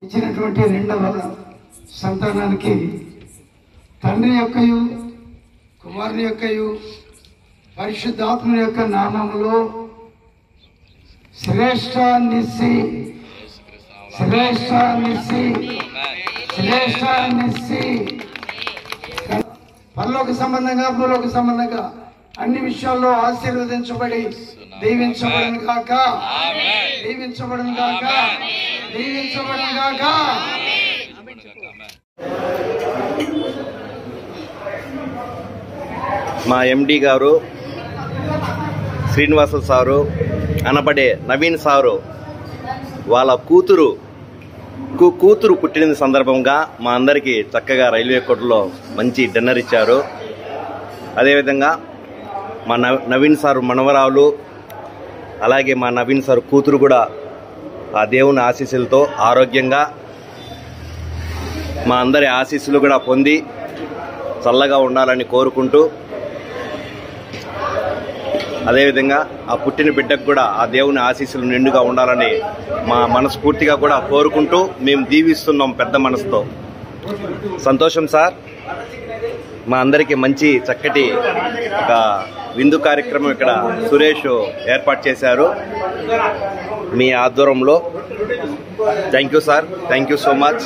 ఇచ్చినటువంటి రెండవ సంతానానికి తండ్రి యొక్కయు కుమారుని యొక్కయు పరిశుద్ధాత్మ యొక్క నామములో శ్రేష్ఠాన్నిసి పరలోక సంబంధంగా భూలోక సంబంధంగా అన్ని విషయాల్లో ఆశీర్వదించబడి దీవించబడను గాక, దీవించబడను గాక, దీవించబడను గాక. మా ఎండి గారు శ్రీనివాస సారు అనబడే నవీన్ సారు వాళ్ళ కూతురు పుట్టిన సందర్భంగా మా అందరికీ చక్కగా రైల్వే కోర్టులో మంచి డిన్నర్ ఇచ్చారు. అదేవిధంగా మా నవీన్ సారు మనవరాలు అలాగే మా నవీన్ సారు కూతురు కూడా ఆ దేవుని ఆశీస్సులతో ఆరోగ్యంగా మా అందరి ఆశీస్సులు కూడా పొంది చల్లగా ఉండాలని కోరుకుంటూ, అదేవిధంగా ఆ పుట్టిన బిడ్డకు కూడా ఆ దేవుని ఆశీస్సులు నిండుగా ఉండాలని మా మనస్ఫూర్తిగా కూడా కోరుకుంటూ మేము దీవిస్తున్నాం పెద్ద మనసుతో. సంతోషం సార్. మా అందరికీ మంచి చక్కటి ఒక విందు కార్యక్రమం ఇక్కడ సురేష్ ఏర్పాటు చేశారు మీ ఆధ్వర్యంలో. Thank you sir, thank you so much.